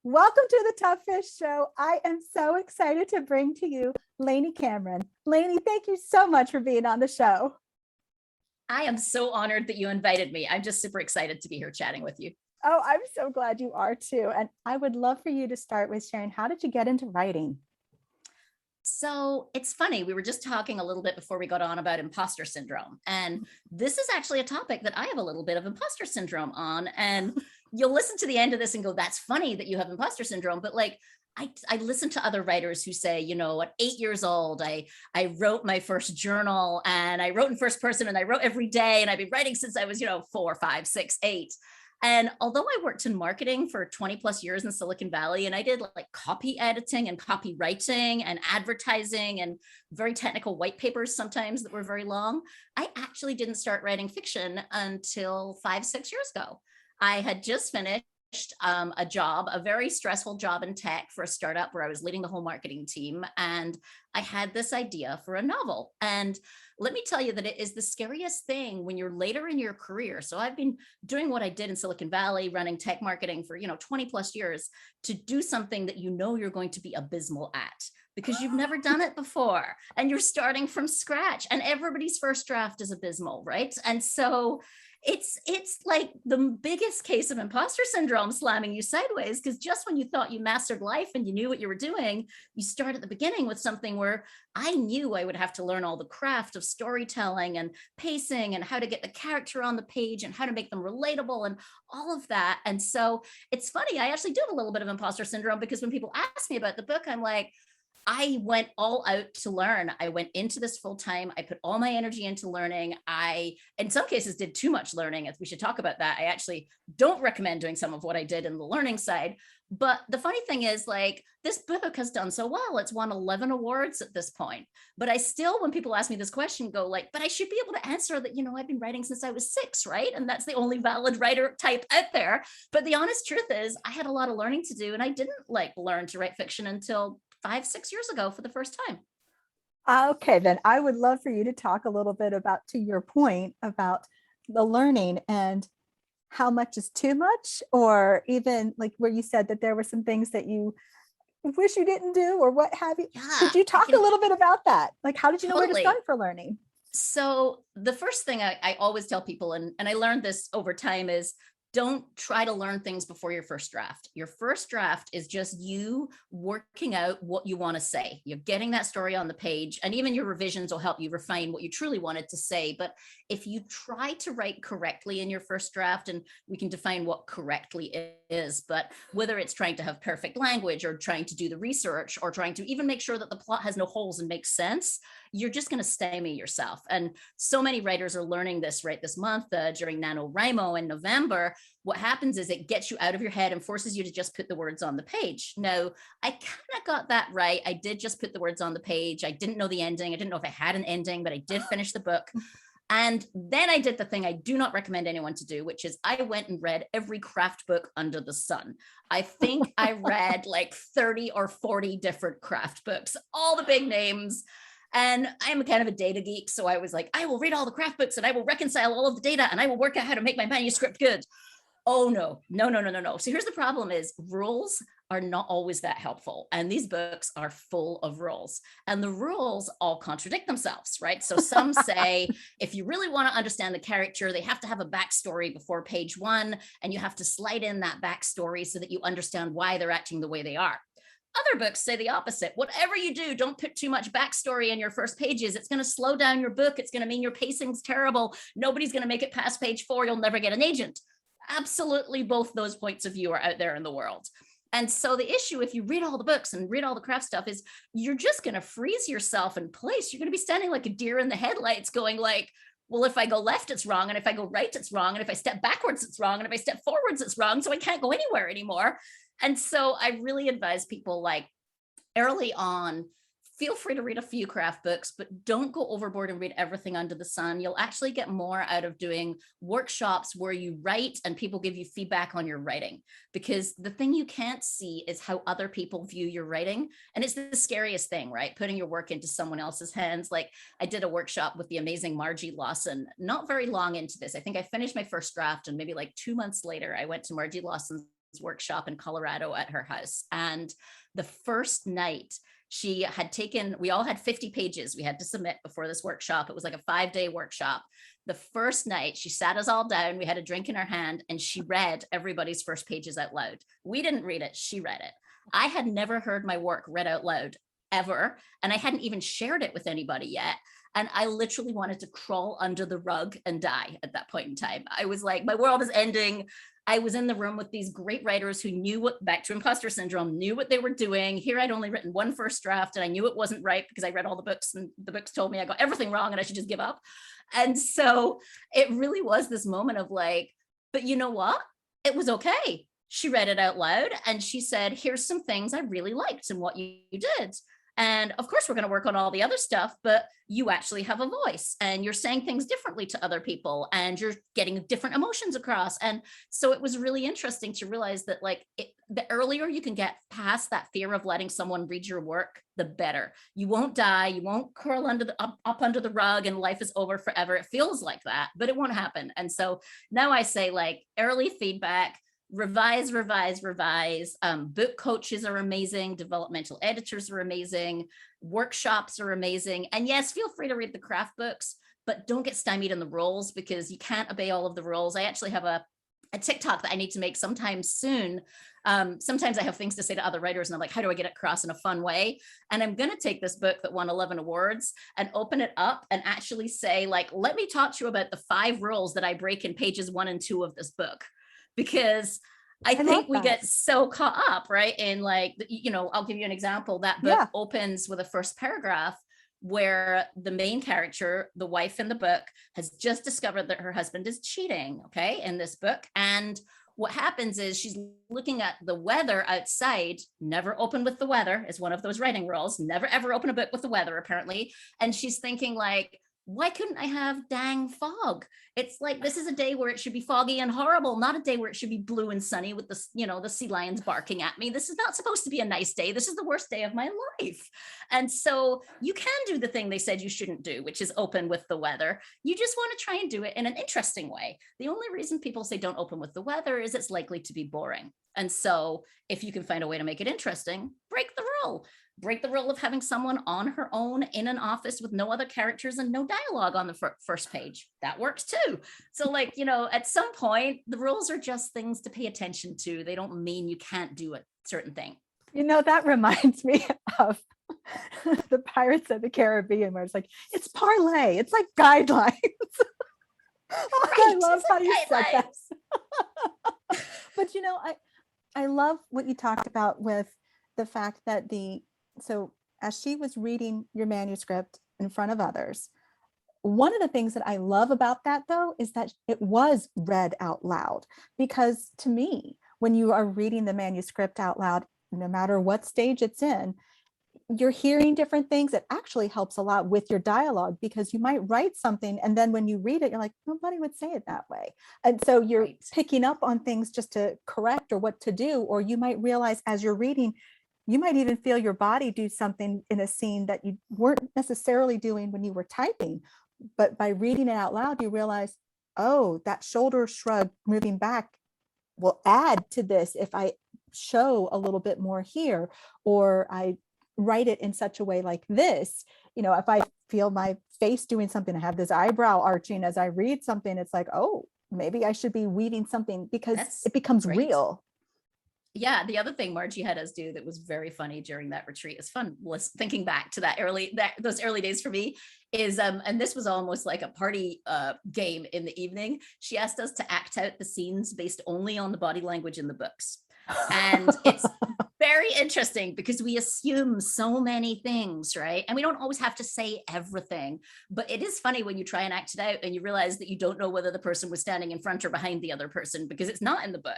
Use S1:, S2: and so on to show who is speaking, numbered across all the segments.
S1: Welcome to the TufFish Show. I am so excited to bring to you Lainey Cameron. Lainey, thank you so much for being on the show.
S2: I am so honored that you invited me. I'm just super excited to be here chatting with you.
S1: Oh, I'm so glad you are too. And I would love for you to start with sharing, how did you get into writing?
S2: So it's funny, we were just talking a little bit before we got on about imposter syndrome. And this is actually a topic that I have a little bit of imposter syndrome on. And you'll listen to the end of this and go, that's funny that you have imposter syndrome. But like, I listen to other writers who say, you know, at 8 years old, I wrote my first journal and I wrote in first person and I wrote every day. And I've been writing since I was, 4, 5, 6, 8. And although I worked in marketing for 20 plus years in Silicon Valley, and I did like copy editing and copywriting and advertising and very technical white papers sometimes that were very long, I actually didn't start writing fiction until 5, 6 years ago. I had just finished a job, a very stressful job in tech for a startup where I was leading the whole marketing team. And I had this idea for a novel. And let me tell you that it is the scariest thing when you're later in your career. So I've been doing what I did in Silicon Valley, running tech marketing for, 20 plus years, to do something that you're going to be abysmal at because you've never done it before and you're starting from scratch and everybody's first draft is abysmal, right? And so it's like the biggest case of imposter syndrome slamming you sideways, because just when you thought you mastered life and you knew what you were doing, you start at the beginning with something where I knew I would have to learn all the craft of storytelling and pacing and how to get the character on the page and how to make them relatable and all of that. And so it's funny, I actually do have a little bit of imposter syndrome because when people ask me about the book, I'm like, I went all out to learn. I went into this full time. I put all my energy into learning. I, in some cases, did too much learning. If we should talk about that, I actually don't recommend doing some of what I did in the learning side. But the funny thing is, like, this book has done so well. It's won 11 awards at this point. But I still, when people ask me this question, go like, but I should be able to answer that, I've been writing since I was 6, right? And that's the only valid writer type out there. But the honest truth is, I had a lot of learning to do, and I didn't learn to write fiction until 5, 6 years ago for the first time.
S1: Okay, then I would love for you to talk a little bit about, to your point, about the learning and how much is too much, or even like where you said that there were some things that you wish you didn't do or what have you.
S2: Yeah,
S1: could you talk a little bit about that? Like, how did you know where to
S2: totally.
S1: start for learning?
S2: So the first thing I always tell people, and I learned this over time, is don't try to learn things before your first draft. Your first draft is just you working out what you want to say. You're getting that story on the page, and even your revisions will help you refine what you truly wanted to say. But if you try to write correctly in your first draft, and we can define what correctly is, but whether it's trying to have perfect language or trying to do the research or trying to even make sure that the plot has no holes and makes sense, you're just going to stymie yourself. And so many writers are learning this right this month during NaNoWriMo in November. What happens is it gets you out of your head and forces you to just put the words on the page. Now, I kind of got that right. I did just put the words on the page. I didn't know the ending. I didn't know if I had an ending, but I did finish the book. And then I did the thing I do not recommend anyone to do, which is I went and read every craft book under the sun. I think I read like 30 or 40 different craft books, all the big names. And I'm kind of a data geek. So I was like, I will read all the craft books and I will reconcile all of the data and I will work out how to make my manuscript good. Oh, no. So here's the problem is rules are not always that helpful. And these books are full of rules. And the rules all contradict themselves, right? So some say, if you really want to understand the character, they have to have a backstory before page 1. And you have to slide in that backstory so that you understand why they're acting the way they are. Other books say the opposite. Whatever you do, don't put too much backstory in your first pages. It's going to slow down your book. It's going to mean your pacing's terrible. Nobody's going to make it past page 4. You'll never get an agent. Absolutely, both those points of view are out there in the world. And so the issue, if you read all the books and read all the craft stuff, is you're just going to freeze yourself in place. You're going to be standing like a deer in the headlights going like, well, if I go left, it's wrong. And if I go right, it's wrong. And if I step backwards, it's wrong. And if I step forwards, it's wrong. So I can't go anywhere anymore. And so I really advise people, like, early on, feel free to read a few craft books, but don't go overboard and read everything under the sun. You'll actually get more out of doing workshops where you write and people give you feedback on your writing, because the thing you can't see is how other people view your writing. And it's the scariest thing, right? Putting your work into someone else's hands. Like, I did a workshop with the amazing Margie Lawson, not very long into this. I think I finished my first draft, and maybe like 2 months later, I went to Margie Lawson's workshop in Colorado at her house. And the first night she had taken, we all had 50 pages we had to submit before this workshop. It was like a 5-day workshop. The first night she sat us all down, we had a drink in her hand, and she read everybody's first pages out loud. We didn't read it, she read it. I had never heard my work read out loud ever, and I hadn't even shared it with anybody yet. And I literally wanted to crawl under the rug and die at that point in time. I was like, my world is ending. I was in the room with these great writers who knew what, back to Imposter Syndrome, knew what they were doing. Here I'd only written one first draft, and I knew it wasn't right because I read all the books, and the books told me I got everything wrong and I should just give up. And so it really was this moment of like, but you know what? It was okay. She read it out loud and she said, here's some things I really liked in what you did. And of course, we're going to work on all the other stuff, but you actually have a voice and you're saying things differently to other people and you're getting different emotions across. And so it was really interesting to realize that like the earlier you can get past that fear of letting someone read your work, the better. You won't die. You won't curl under the up under the rug and life is over forever. It feels like that, but it won't happen. And so now I say like early feedback, revise. Book coaches are amazing. Developmental editors are amazing. Workshops are amazing. And yes, feel free to read the craft books, but don't get stymied in the rules because you can't obey all of the rules. I actually have a TikTok that I need to make sometime soon. Sometimes I have things to say to other writers and I'm like, how do I get it across in a fun way? And I'm going to take this book that won 11 awards and open it up and actually say like, let me talk to you about the 5 rules that I break in pages 1 and 2 of this book. Because I think we get so caught up, right? In like, you know, I'll give you an example. That book opens with a first paragraph where the main character, the wife in the book, has just discovered that her husband is cheating, okay, in this book. And what happens is she's looking at the weather outside. Never open with the weather is one of those writing rules. Never, ever open a book with the weather, apparently. And she's thinking like, why couldn't I have dang fog? It's like, this is a day where it should be foggy and horrible, not a day where it should be blue and sunny with the, you know, the sea lions barking at me. This is not supposed to be a nice day. This is the worst day of my life. And so you can do the thing they said you shouldn't do, which is open with the weather. You just want to try and do it in an interesting way. The only reason people say don't open with the weather is it's likely to be boring. And so if you can find a way to make it interesting, break the rule. Break the rule of having someone on her own in an office with no other characters and no dialogue on the first page. That works too. So like, you know, at some point, the rules are just things to pay attention to. They don't mean you can't do a certain thing.
S1: You know, that reminds me of the Pirates of the Caribbean, where it's like, it's parlay. It's like guidelines. Oh, I love how you said that. But, you know, I love what you talked about with the fact that so as she was reading your manuscript in front of others, one of the things that I love about that though, is that it was read out loud, because to me, when you are reading the manuscript out loud, no matter what stage it's in, you're hearing different things. It actually helps a lot with your dialogue, because you might write something and then when you read it, you're like, nobody would say it that way. And so you're picking up on things just to correct or what to do, or you might realize as you're reading, you might even feel your body do something in a scene that you weren't necessarily doing when you were typing. But by reading it out loud, you realize, oh, that shoulder shrug moving back will add to this if I show a little bit more here, or I write it in such a way like this. You know, if I feel my face doing something, I have this eyebrow arching as I read something, it's like, oh, maybe I should be weaving something, because it becomes real.
S2: Yeah, the other thing Margie had us do that was very funny during that retreat, is fun thinking back to those early days for me, is and this was almost like a party game in the evening. She asked us to act out the scenes based only on the body language in the books. And it's very interesting because we assume so many things, right? And we don't always have to say everything, but it is funny when you try and act it out and you realize that you don't know whether the person was standing in front or behind the other person, because it's not in the book.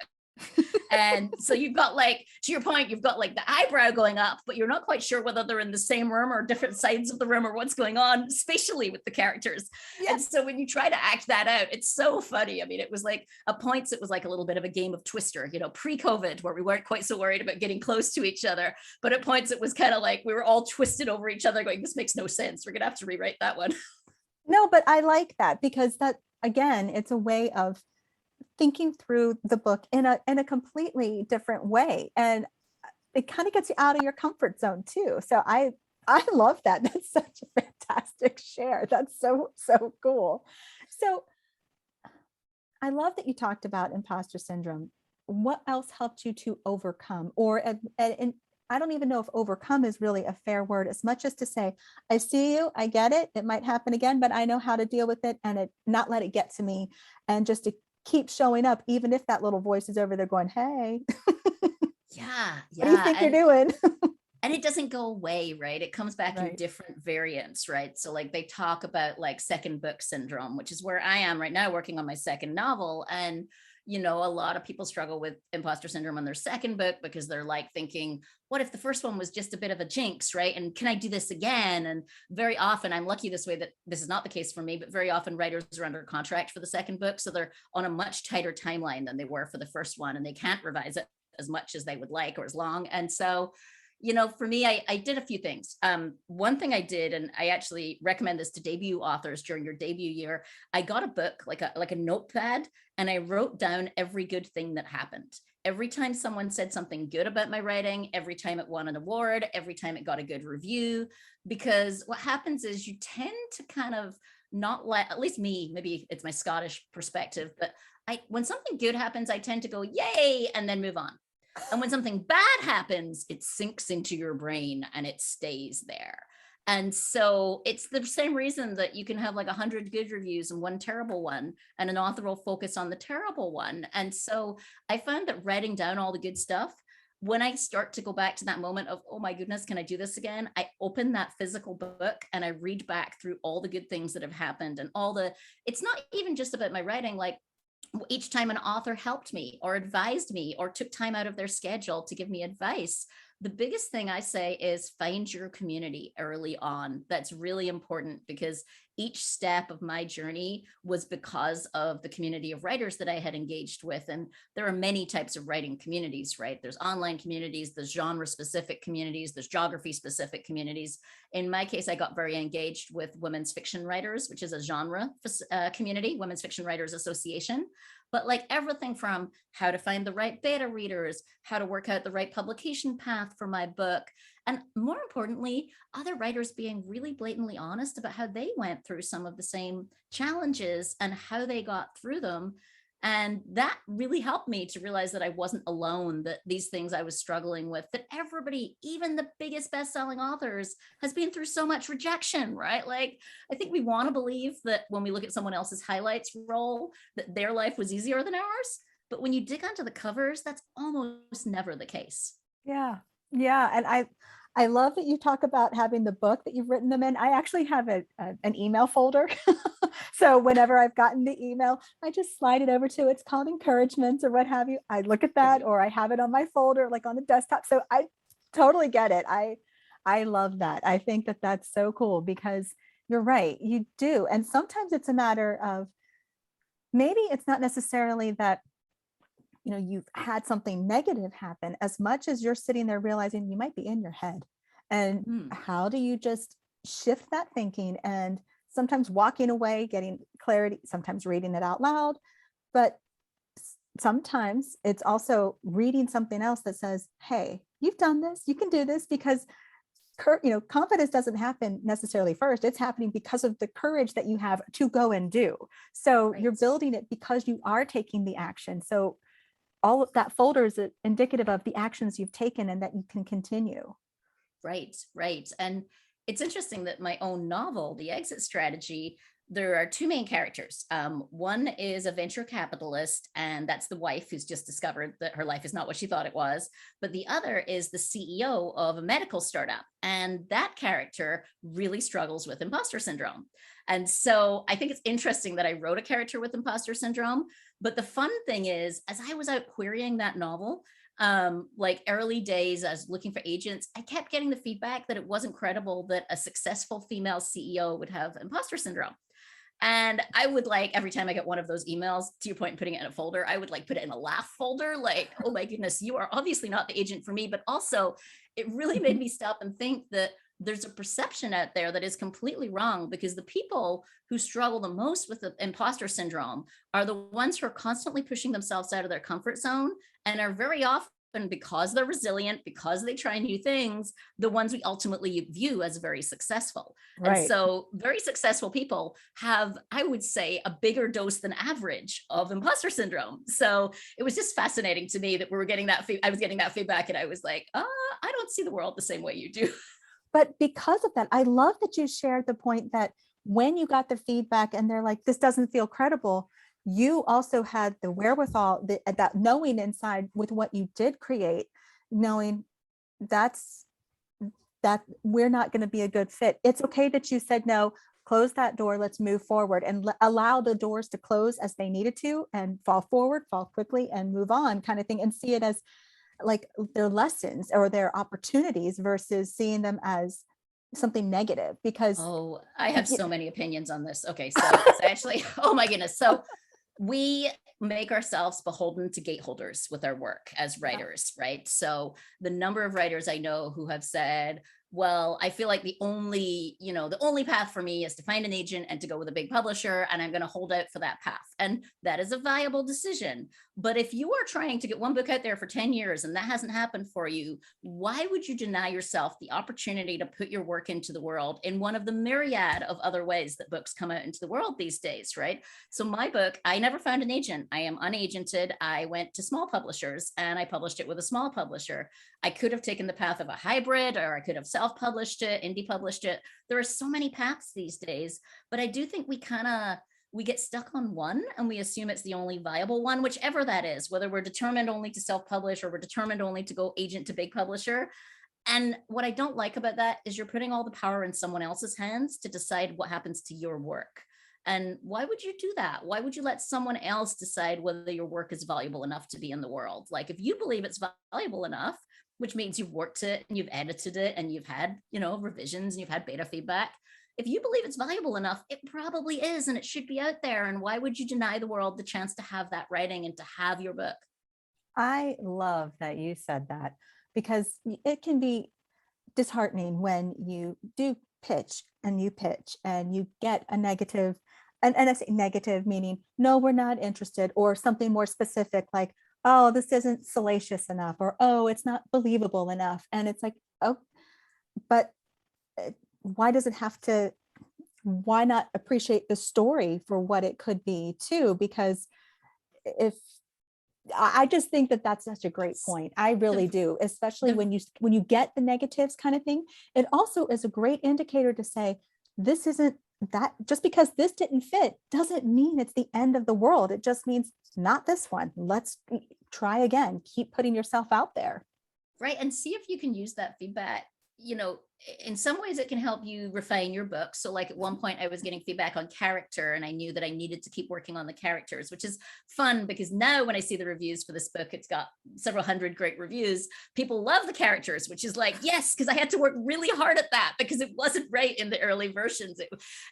S2: And so you've got, like, to your point, you've got like the eyebrow going up, but you're not quite sure whether they're in the same room or different sides of the room or what's going on spatially with the characters. Yes. And so when you try to act that out, it's so funny. I mean, it was like at points, it was like a little bit of a game of Twister, you know, pre-COVID, where we weren't quite so worried about getting close to each other. But at points it was kind of like we were all twisted over each other going, this makes no sense. We're going to have to rewrite that one.
S1: No, but I like that, because that, again, it's a way of thinking through the book in a completely different way. And it kind of gets you out of your comfort zone too. So I love that. That's such a fantastic share. That's so, so cool. So I love that you talked about imposter syndrome. What else helped you to overcome? Or and I don't even know if overcome is really a fair word, as much as to say, I see you, I get it, it might happen again, but I know how to deal with it, and not let it get to me, and just to keep showing up, even if that little voice is over there going, hey,
S2: Yeah,
S1: what do you think you're doing?
S2: and it doesn't go away, right? It comes back in
S1: Right.
S2: different variants, right? So like they talk about like second book syndrome, which is where I am right now working on my second novel. And a lot of people struggle with imposter syndrome on their second book because they're like thinking, what if the first one was just a bit of a jinx, right? And can I do this again? And very often, I'm lucky this way that this is not the case for me, but very often writers are under contract for the second book. So they're on a much tighter timeline than they were for the first one, and they can't revise it as much as they would like or as long. And so for me, I did a few things. One thing I did, and I actually recommend this to debut authors during your debut year, I got a book, like a notepad, and I wrote down every good thing that happened. Every time someone said something good about my writing, every time it won an award, every time it got a good review, because what happens is you tend to kind of not let, at least me, maybe it's my Scottish perspective, but when something good happens, I tend to go, yay, and then move on. And when something bad happens, it sinks into your brain and it stays there. And so it's the same reason that you can have like 100 good reviews and one terrible one, and an author will focus on the terrible one. And so I found that writing down all the good stuff, when I start to go back to that moment of, oh my goodness, can I do this again? I open that physical book and I read back through all the good things that have happened, and it's not even just about my writing. Like, each time an author helped me or advised me or took time out of their schedule to give me advice, the biggest thing I say is find your community early on. That's really important, because each step of my journey was because of the community of writers that I had engaged with. And there are many types of writing communities, right? There's online communities, there's genre specific communities, there's geography specific communities. In my case, I got very engaged with women's fiction writers, which is a genre community, Women's Fiction Writers Association. But like everything from how to find the right beta readers, how to work out the right publication path for my book, and more importantly, other writers being really blatantly honest about how they went through some of the same challenges and how they got through them. And that really helped me to realize that I wasn't alone, that these things I was struggling with, that everybody, even the biggest best-selling authors, has been through so much rejection, right? Like, I think we want to believe that when we look at someone else's highlights roll, that their life was easier than ours. But when you dig onto the covers, that's almost never the case.
S1: Yeah. Yeah. And I love that you talk about having the book that you've written them in. I actually have an email folder. So whenever I've gotten the email, I just slide it over to, it's called encouragements or what have you. I look at that, or I have it on my folder, like on the desktop. So I totally get it. I love that. I think that that's so cool, because you're right. You do. And sometimes it's a matter of, maybe it's not necessarily that you've had something negative happen, as much as you're sitting there realizing you might be in your head. And how do you just shift that thinking, and sometimes walking away, getting clarity, sometimes reading it out loud, but sometimes it's also reading something else that says, hey, you've done this, you can do this, because confidence doesn't happen necessarily first. It's happening because of the courage that you have to go and do. So
S2: Right.
S1: You're building it because you are taking the action. So all of that folder is indicative of the actions you've taken and that you can continue.
S2: Right, right. And it's interesting that my own novel, The Exit Strategy, there are two main characters. One is a venture capitalist, and that's the wife who's just discovered that her life is not what she thought it was. But the other is the CEO of a medical startup. And that character really struggles with imposter syndrome. And so I think it's interesting that I wrote a character with imposter syndrome. But the fun thing is, as I was out querying that novel, like early days, I was looking for agents, I kept getting the feedback that it wasn't credible that a successful female CEO would have imposter syndrome. And I would, like, every time I get one of those emails, to your point, in putting it in a folder, I would like put it in a laugh folder, like, oh my goodness, you are obviously not the agent for me. But also it really made me stop and think that there's a perception out there that is completely wrong, because the people who struggle the most with the imposter syndrome are the ones who are constantly pushing themselves out of their comfort zone, and are very often, because they're resilient, because they try new things, the ones we ultimately view as very successful. And
S1: Right.
S2: so very successful people have, I would say, a bigger dose than average of imposter syndrome. So it was just fascinating to me that we were getting that, I was getting that feedback, and I was like, I don't see the world the same way you do.
S1: But because of that, I love that you shared the point that when you got the feedback and they're like, this doesn't feel credible, you also had the wherewithal, that knowing inside with what you did create, knowing that's that we're not going to be a good fit. It's okay that you said no, close that door, let's move forward, and allow the doors to close as they needed to, and fall forward, fall quickly, and move on, kind of thing, and see it as like their lessons or their opportunities versus seeing them as something negative. Because
S2: Oh, I have so many opinions on this. Okay, so actually, oh my goodness. So we make ourselves beholden to gateholders with our work as writers, right? So the number of writers I know who have said, well, I feel like the only path for me is to find an agent and to go with a big publisher, and I'm going to hold out for that path. And that is a viable decision. But if you are trying to get one book out there for 10 years and that hasn't happened for you, why would you deny yourself the opportunity to put your work into the world in one of the myriad of other ways that books come out into the world these days, right? So my book, I never found an agent. I am unagented. I went to small publishers and I published it with a small publisher. I could have taken the path of a hybrid, or I could have self-published it, indie published it. There are so many paths these days, but I do think we get stuck on one and we assume it's the only viable one, whichever that is, whether we're determined only to self-publish or we're determined only to go agent to big publisher. And what I don't like about that is you're putting all the power in someone else's hands to decide what happens to your work. And why would you do that? Why would you let someone else decide whether your work is valuable enough to be in the world? Like, if you believe it's valuable enough, which means you've worked it and you've edited it and you've had, revisions and you've had beta feedback. If you believe it's valuable enough, it probably is, and it should be out there. And why would you deny the world the chance to have that writing and to have your book?
S1: I love that you said that, because it can be disheartening when you do pitch and you get a negative, and I say negative meaning, no, we're not interested, or something more specific like, oh, this isn't salacious enough, or oh, it's not believable enough. And it's like, oh, but why does it have to, why not appreciate the story for what it could be too? Because if I just think that that's such a great point. I really do, especially
S2: the
S1: when you get the negatives kind of thing. It also is a great indicator to say, this isn't that, just because this didn't fit doesn't mean it's the end of the world. It just means not this one. Let's try again. Keep putting yourself out there.
S2: Right. And see if you can use that feedback. In some ways it can help you refine your book. So like at one point I was getting feedback on character, and I knew that I needed to keep working on the characters, which is fun because now when I see the reviews for this book, it's got several hundred great reviews. People love the characters, which is like, yes, because I had to work really hard at that because it wasn't right in the early versions.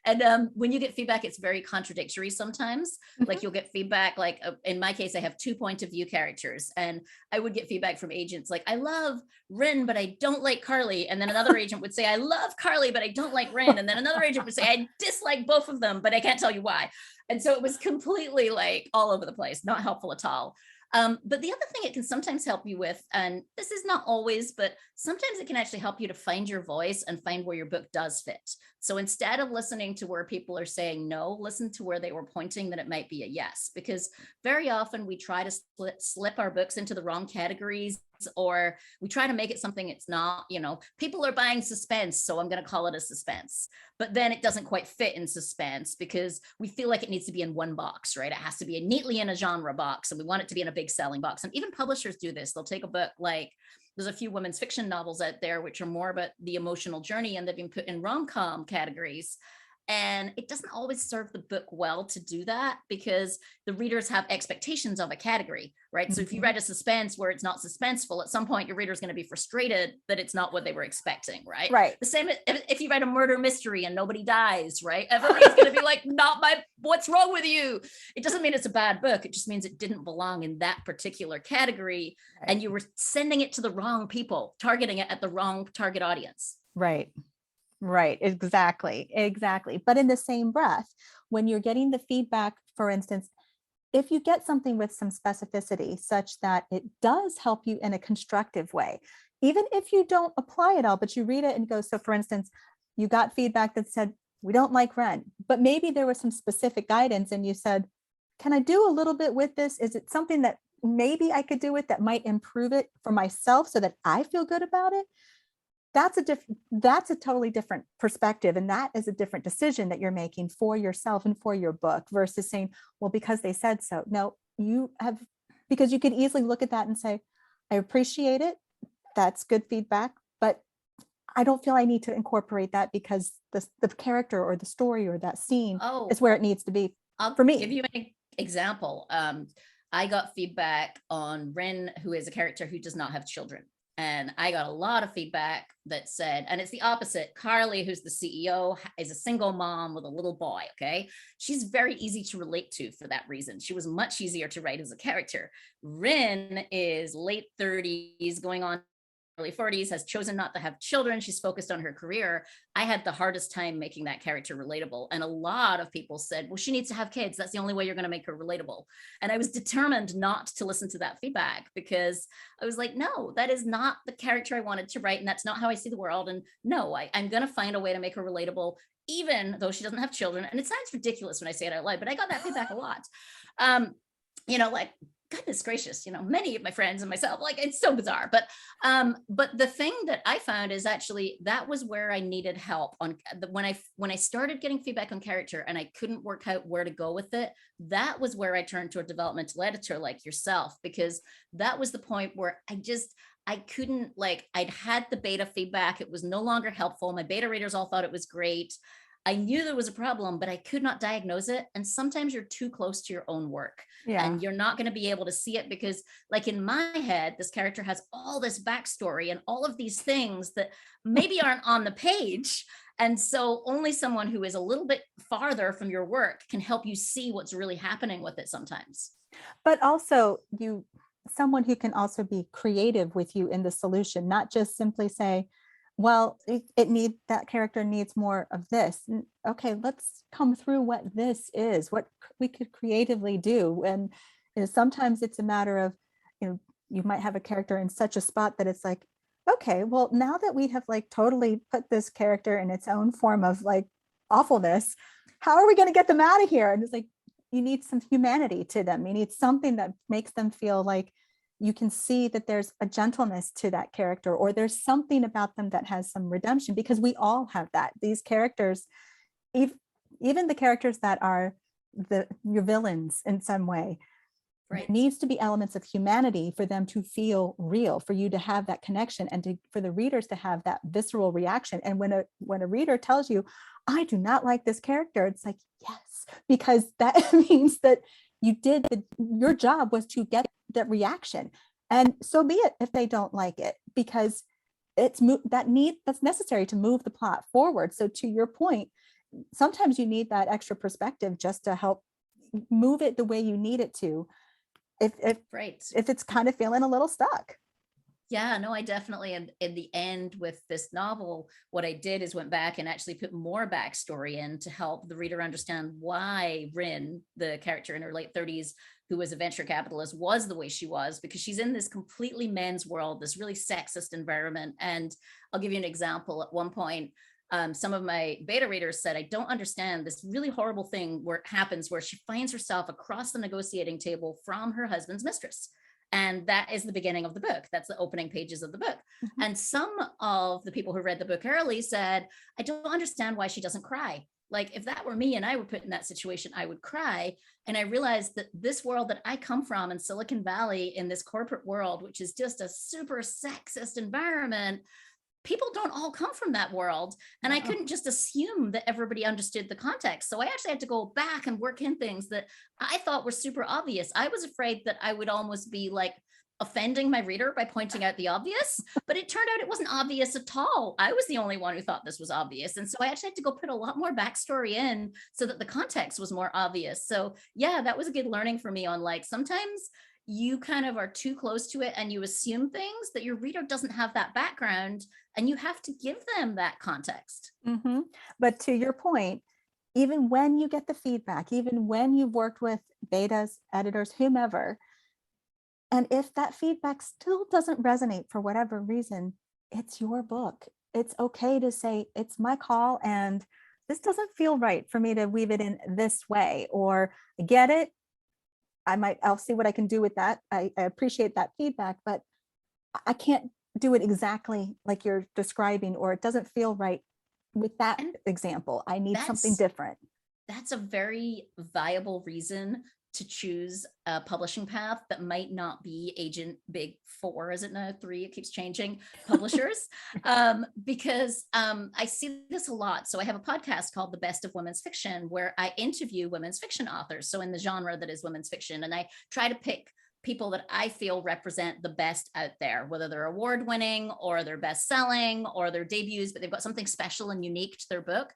S2: And when you get feedback, it's very contradictory sometimes. Like you'll get feedback, like in my case, I have 2 point of view characters, and I would get feedback from agents like, I love Rin, but I don't like Carly. And then another agent would say, I love Carly, but I don't like Rin. And then another agent would say, I dislike both of them, but I can't tell you why. And so it was completely like all over the place, not helpful at all. But the other thing it can sometimes help you with, and this is not always, but sometimes it can actually help you to find your voice and find where your book does fit. So instead of listening to where people are saying no, listen to where they were pointing that it might be a yes, because very often we try to slip our books into the wrong categories, or we try to make it something it's not. People are buying suspense, so I'm going to call it a suspense. But then it doesn't quite fit in suspense because we feel like it needs to be in one box, right? It has to be neatly in a genre box, and we want it to be in a big selling box. And even publishers do this. They'll take a book like, there's a few women's fiction novels out there which are more about the emotional journey, and they've been put in rom-com categories. And it doesn't always serve the book well to do that because the readers have expectations of a category, right? So if you write a suspense where it's not suspenseful, at some point your reader's going to be frustrated that it's not what they were expecting, right?
S1: Right.
S2: The same if you write a murder mystery and nobody dies, right? Everybody's going to be like, what's wrong with you? It doesn't mean it's a bad book. It just means it didn't belong in that particular category. Right. And you were sending it to the wrong people, targeting it at the wrong target audience.
S1: Right. Right, exactly. But in the same breath, when you're getting the feedback, for instance, if you get something with some specificity such that it does help you in a constructive way, even if you don't apply it all, but you read it and go, so for instance, you got feedback that said, we don't like Ren, but maybe there was some specific guidance and you said, can I do a little bit with this? Is it something that maybe I could do with that might improve it for myself so that I feel good about it? That's a totally different perspective, and that is a different decision that you're making for yourself and for your book versus saying, well, because they said so. No, you have, because you could easily look at that and say, I appreciate it, that's good feedback, but I don't feel I need to incorporate that because the character or the story or that scene
S2: Oh,
S1: is where it needs to be
S2: I'll
S1: for
S2: give
S1: me.
S2: you an example. I got feedback on Rin, who is a character who does not have children. And I got a lot of feedback that said, and it's the opposite. Carly, who's the CEO, is a single mom with a little boy. Okay. She's very easy to relate to for that reason. She was much easier to write as a character. Rin is late 30s, going on early 40s, has chosen not to have children. She's focused on her career. I had the hardest time making that character relatable. And a lot of people said, well, she needs to have kids. That's the only way you're going to make her relatable. And I was determined not to listen to that feedback because I was like, no, that is not the character I wanted to write. And that's not how I see the world. And no, I'm going to find a way to make her relatable, even though she doesn't have children. And it sounds ridiculous when I say it out loud, but I got that feedback a lot. Like, goodness gracious, many of my friends and myself, like, it's so bizarre. But the thing that I found is actually that was where I needed help on when I started getting feedback on character and I couldn't work out where to go with it. That was where I turned to a developmental editor like yourself, because that was the point where I couldn't, like, I'd had the beta feedback. It was no longer helpful. My beta readers all thought it was great. I knew there was a problem, but I could not diagnose it. And sometimes you're too close to your own work
S1: Yeah.
S2: and you're not going to be able to see it because, like, in my head, this character has all this backstory and all of these things that maybe aren't on the page. And so only someone who is a little bit farther from your work can help you see what's really happening with it sometimes.
S1: But also someone who can also be creative with you in the solution, not just simply say, well, that character needs more of this. Okay, let's come through what this is, what we could creatively do. And sometimes it's a matter of, you might have a character in such a spot that it's like, okay, well, now that we have like totally put this character in its own form of like awfulness, how are we going to get them out of here? And it's like, you need some humanity to them. You need something that makes them feel like you can see that there's a gentleness to that character, or there's something about them that has some redemption, because we all have that. These characters, even the characters that are your villains in some way,
S2: Right.
S1: there needs to be elements of humanity for them to feel real, for you to have that connection, and for the readers to have that visceral reaction. And when a reader tells you, I do not like this character, it's like, yes, because that means that your job was to get that reaction. And so be it if they don't like it, because that's necessary to move the plot forward. So to your point, sometimes you need that extra perspective just to help move it the way you need it to, if it's kind of feeling a little stuck.
S2: Yeah, no, I definitely, and in the end with this novel, what I did is went back and actually put more backstory in to help the reader understand why Rin, the character in her late 30s, who was a venture capitalist, was the way she was, because she's in this completely men's world, this really sexist environment. And I'll give you an example. At one point, some of my beta readers said, I don't understand this really horrible thing where it happens, where she finds herself across the negotiating table from her husband's mistress. And that is the beginning of the book. That's the opening pages of the book. Mm-hmm. And some of the people who read the book early said, I don't understand why she doesn't cry. Like, if that were me and I were put in that situation, I would cry. And I realized that this world that I come from in Silicon Valley, in this corporate world, which is just a super sexist environment, people don't all come from that world. And I couldn't just assume that everybody understood the context. So I actually had to go back and work in things that I thought were super obvious. I was afraid that I would almost be like offending my reader by pointing out the obvious, but it turned out it wasn't obvious at all. I was the only one who thought this was obvious. And so I actually had to go put a lot more backstory in so that the context was more obvious. So yeah, that was a good learning for me on, like, sometimes you kind of are too close to it and you assume things that your reader doesn't have that background, and you have to give them that context.
S1: But to your point, even when you get the feedback, even when you've worked with betas, editors, whomever, and if that feedback still doesn't resonate for whatever reason, it's your book. It's okay to say, it's my call, and this doesn't feel right for me to weave it in this way, or I get it. I'll see what I can do with that. I appreciate that feedback, but I can't do it exactly like you're describing, or it doesn't feel right with that example. I need something different.
S2: That's a very viable reason to choose a publishing path that might not be agent big 4, is it now 3? It keeps changing publishers. Because I see this a lot. So I have a podcast called The Best of Women's Fiction, where I interview women's fiction authors. So in the genre that is women's fiction, and I try to pick people that I feel represent the best out there, whether they're award winning or they're best selling or their debuts, but they've got something special and unique to their book.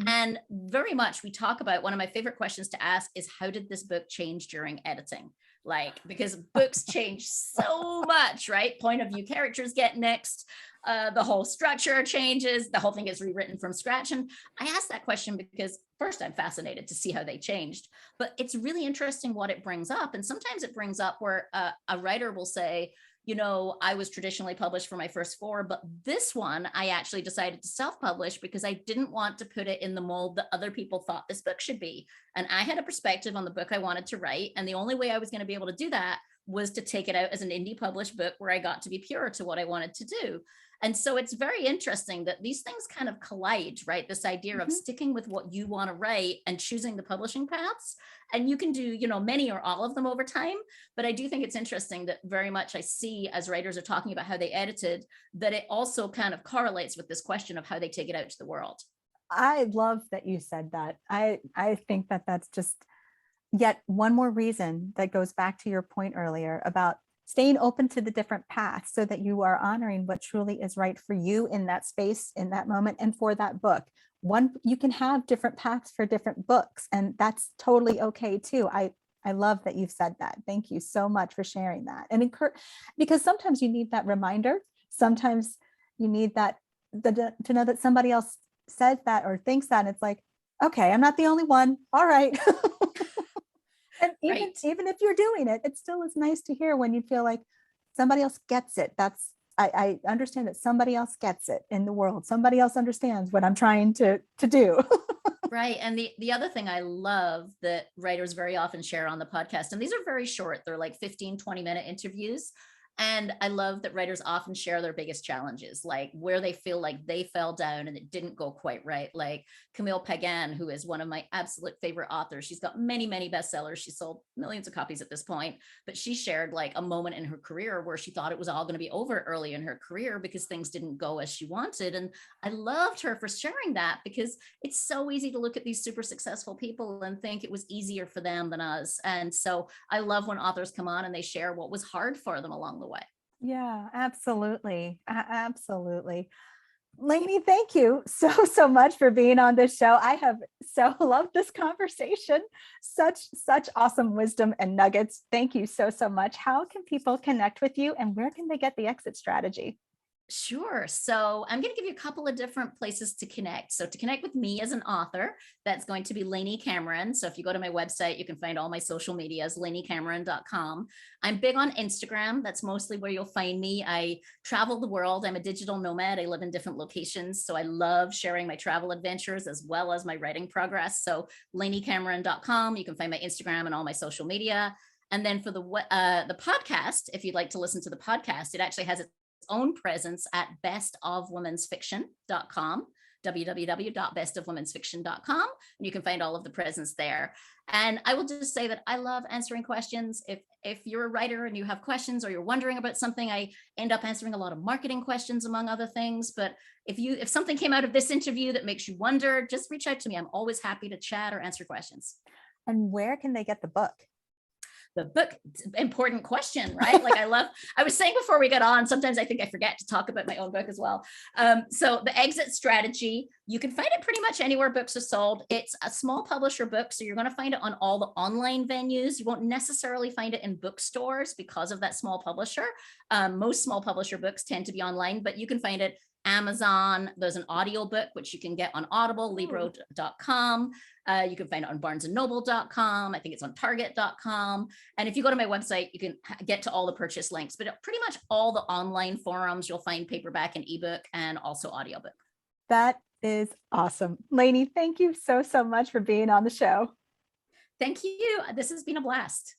S2: And very much we talk about, one of my favorite questions to ask is, how did this book change during editing? Like, because books change so much, right? Point of view characters get nixed. The whole structure changes, the whole thing is rewritten from scratch. And I asked that question because first, I'm fascinated to see how they changed, but it's really interesting what it brings up. And sometimes it brings up where a writer will say, you know, I was traditionally published for my first 4, but this one, I actually decided to self-publish because I didn't want to put it in the mold that other people thought this book should be. And I had a perspective on the book I wanted to write. And the only way I was going to be able to do that was to take it out as an indie published book where I got to be pure to what I wanted to do. And so it's very interesting that these things kind of collide, right? This idea of sticking with what you want to write and choosing the publishing paths. And you can do, you know, many or all of them over time. But I do think it's interesting that very much I see, as writers are talking about how they edited, that it also kind of correlates with this question of how they take it out to the world.
S1: I love that you said that. I think that that's just yet one more reason that goes back to your point earlier about staying open to the different paths so that you are honoring what truly is right for you in that space, in that moment, and for that book. You can have different paths for different books, and that's totally okay too. I love that you've said that. Thank you so much for sharing that. And because sometimes you need that reminder. Sometimes you need that to know that somebody else says that or thinks that, and it's like, okay, I'm not the only one. All right. And even if you're doing it, it still is nice to hear when you feel like somebody else gets it. I understand that somebody else gets it in the world. Somebody else understands what I'm trying to do.
S2: Right. And the other thing I love that writers very often share on the podcast, and these are very short, they're like 15, 20-minute interviews. And I love that writers often share their biggest challenges, like where they feel like they fell down and it didn't go quite right. Like Camille Pagan, who is one of my absolute favorite authors. She's got many, many bestsellers. She sold millions of copies at this point, but she shared like a moment in her career where she thought it was all going to be over early in her career because things didn't go as she wanted. And I loved her for sharing that, because it's so easy to look at these super successful people and think it was easier for them than us. And so I love when authors come on and they share what was hard for them along the way.
S1: Yeah, absolutely. Absolutely. Lainey, thank you so much for being on this show. I have so loved this conversation. Such awesome wisdom and nuggets. Thank you so much. How can people connect with you, and where can they get the exit strategy?
S2: Sure. So I'm going to give you a couple of different places to connect. So to connect with me as an author, that's going to be Lainey Cameron. So if you go to my website, you can find all my social medias, laineycameron.com. I'm big on Instagram. That's mostly where you'll find me. I travel the world. I'm a digital nomad. I live in different locations. So I love sharing my travel adventures as well as my writing progress. So laineycameron.com. You can find my Instagram and all my social media. And then for the podcast, if you'd like to listen to the podcast, it actually has its own presence at bestofwomensfiction.com, www.bestofwomensfiction.com, and you can find all of the presence there. And I will just say that I love answering questions. If you're a writer and you have questions or you're wondering about something, I end up answering a lot of marketing questions among other things. But if something came out of this interview that makes you wonder, just reach out to me. I'm always happy to chat or answer questions.
S1: And where can they get the book?
S2: The book, important question, right? Like I was saying before we got on, sometimes I think I forget to talk about my own book as well. So the exit strategy, you can find it pretty much anywhere books are sold. It's a small publisher book, so you're going to find it on all the online venues. You won't necessarily find it in bookstores because of that small publisher. Most small publisher books tend to be online, but you can find it Amazon. There's an audio book, which you can get on Audible, Libro.com. You can find it on barnesandnoble.com. I think it's on target.com. And if you go to my website, you can get to all the purchase links, but pretty much all the online forums, you'll find paperback and ebook and also audiobook.
S1: That is awesome. Lainey, thank you so much for being on the show.
S2: Thank you. This has been a blast.